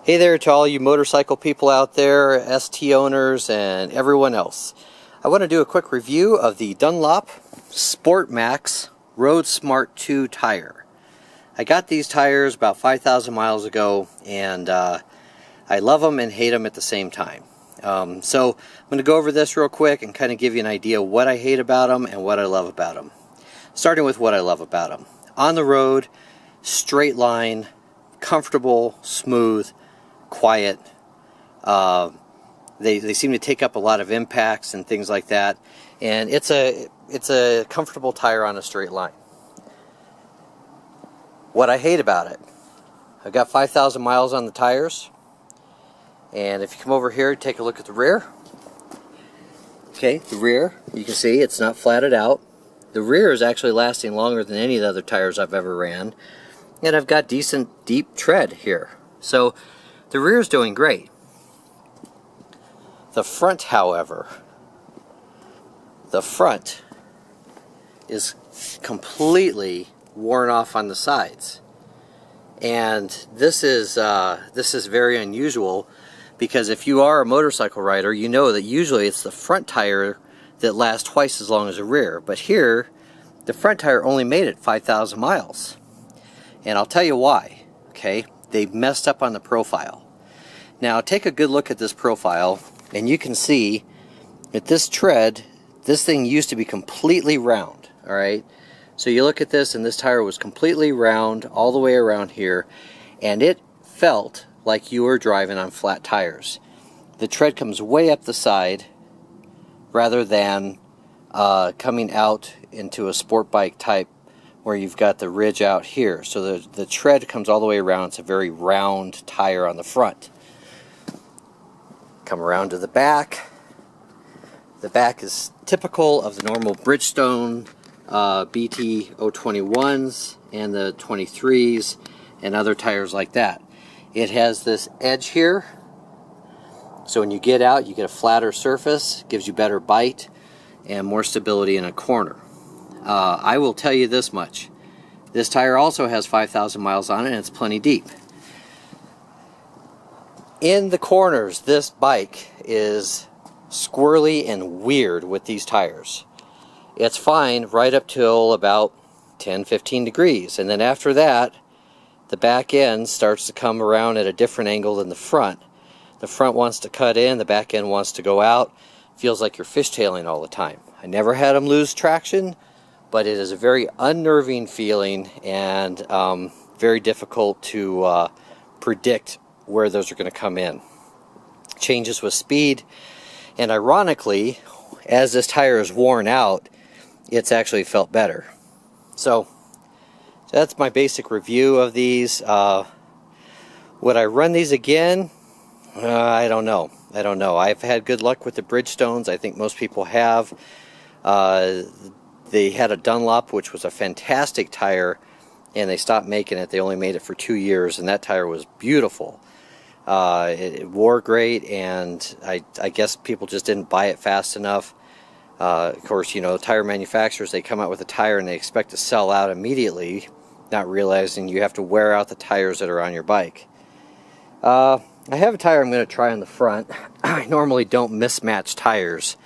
Hey there to all you motorcycle people out there, ST owners, and everyone else. I want to do a quick review of the Dunlop Sportmax Roadsmart 2 tire. I got these tires about 5,000 miles ago, and I love them and hate them at the same time. So I'm going to go over this real quick and kind of give you an idea of what I hate about them and what I love about them. Starting with what I love about them. On the road, straight line, comfortable, smooth, quiet. They seem to take up a lot of impacts and things like that, and it's a comfortable tire on a straight line. What I hate about it, I've got 5,000 miles on the tires, and if you come over here, take a look at the rear. Okay, the rear, you can see it's not flatted out. The rear is actually lasting longer than any of the other tires I've ever ran, and I've got decent deep tread here. So the rear is doing great. The front, however, the front is completely worn off on the sides, and this is very unusual, because if you are a motorcycle rider, you know that usually it's the front tire that lasts twice as long as the rear. But here, the front tire only made it 5,000 miles, and I'll tell you why. Okay, they messed up on the profile. Now take a good look at this profile, and you can see that this tread, this thing used to be completely round. Alright, so you look at this, and this tire was completely round all the way around here, and it felt like you were driving on flat tires. The tread comes way up the side rather than coming out into a sport bike type where you've got the ridge out here. So the tread comes all the way around. It's a very round tire on the front. Come around to the back. The back is typical of the normal Bridgestone BT 021s and the 23s and other tires like that. It has this edge here, so when you get out, you get a flatter surface, gives you better bite and more stability in a corner. I will tell you this much. This tire also has 5,000 miles on it, and it's plenty deep. In the corners, this bike is squirrely and weird with these tires. It's fine right up till about 10-15 degrees, and then after that, the back end starts to come around at a different angle than the front. The front wants to cut in, the back end wants to go out. Feels like you're fishtailing all the time. I never had them lose traction, but it is a very unnerving feeling, and very difficult to predict where those are going to come in. Changes with speed, and ironically, as this tire is worn out, it's actually felt better. So that's my basic review of these. Would I run these again? I don't know. I've had good luck with the Bridgestones. I think most people have. They had a Dunlop, which was a fantastic tire, and they stopped making it. They only made it for 2 years, and that tire was beautiful. It wore great, and I guess people just didn't buy it fast enough. Of course, you know, tire manufacturers, they come out with a tire and they expect to sell out immediately, not realizing you have to wear out the tires that are on your bike. I have a tire I'm going to try on the front. I normally don't mismatch tires,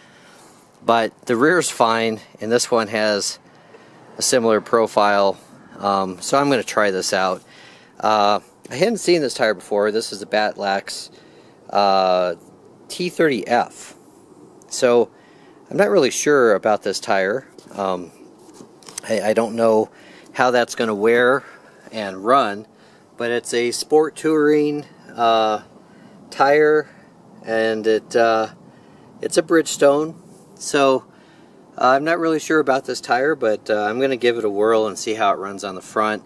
but the rear is fine, and this one has a similar profile, so I'm going to try this out. I hadn't seen this tire before. This is the Batlax T30F. So I'm not really sure about this tire. I don't know how that's going to wear and run, but it's a sport touring tire, and it's a Bridgestone. So I'm not really sure about this tire, but I'm going to give it a whirl and see how it runs on the front.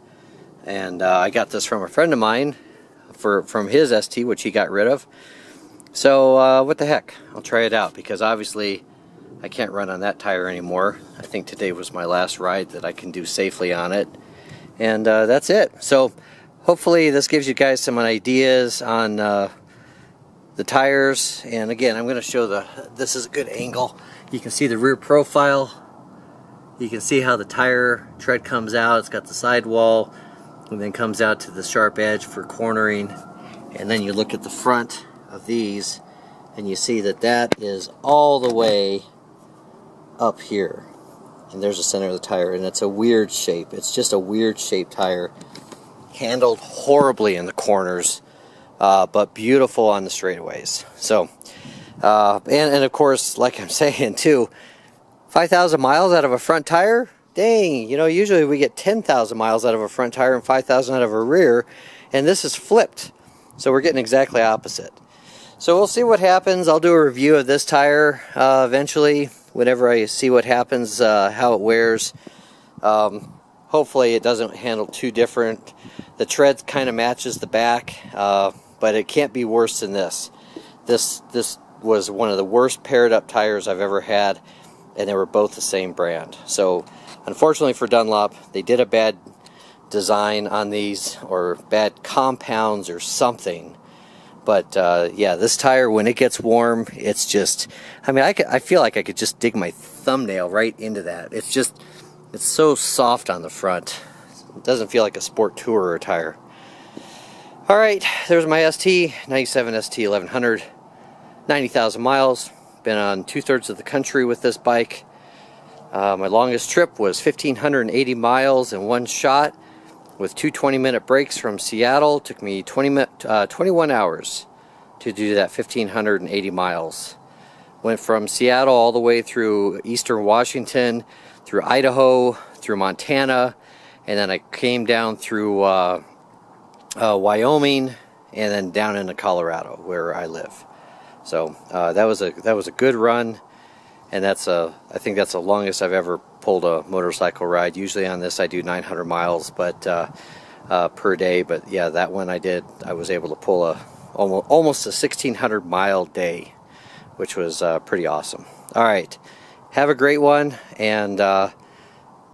And I got this from a friend of mine from his ST, which he got rid of. So what the heck, I'll try it out, because obviously I can't run on that tire anymore. I think today was my last ride that I can do safely on it, and that's it. So hopefully this gives you guys some ideas on the tires. And again, I'm going to show this is a good angle. You can see the rear profile. You can see how the tire tread comes out. It's got the sidewall and then comes out to the sharp edge for cornering. And then you look at the front of these and you see that that is all the way up here. And there's the center of the tire, and it's a weird shape. It's just a weird shaped tire, handled horribly in the corners, but beautiful on the straightaways. So, and of course, like I'm saying too, 5,000 miles out of a front tire? Dang, you know, usually we get 10,000 miles out of a front tire and 5,000 out of a rear, and this is flipped. So we're getting exactly opposite. So we'll see what happens. I'll do a review of this tire eventually, whenever I see what happens, how it wears. Hopefully it doesn't handle too different. The tread kind of matches the back, but it can't be worse than this. This was one of the worst paired up tires I've ever had, and they were both the same brand. So unfortunately for Dunlop, they did a bad design on these, or bad compounds or something. But yeah, this tire, when it gets warm, it's just, I mean, I feel like I could just dig my thumbnail right into that. It's just, it's so soft on the front. It doesn't feel like a sport tourer tire. All right, there's my ST97 ST1100, 90,000 miles. Been on 2/3 of the country with this bike. My longest trip was 1,580 miles in one shot with two 20-minute breaks from Seattle. Took me 21 hours to do that 1,580 miles. Went from Seattle all the way through eastern Washington, through Idaho, through Montana, and then I came down through Wyoming, and then down into Colorado where I live. So that was a good run, and I think that's the longest I've ever pulled a motorcycle ride. Usually on this I do 900 miles, but per day. But yeah, that one I was able to pull almost a 1,600 mile day, which was pretty awesome. All right, have a great one, and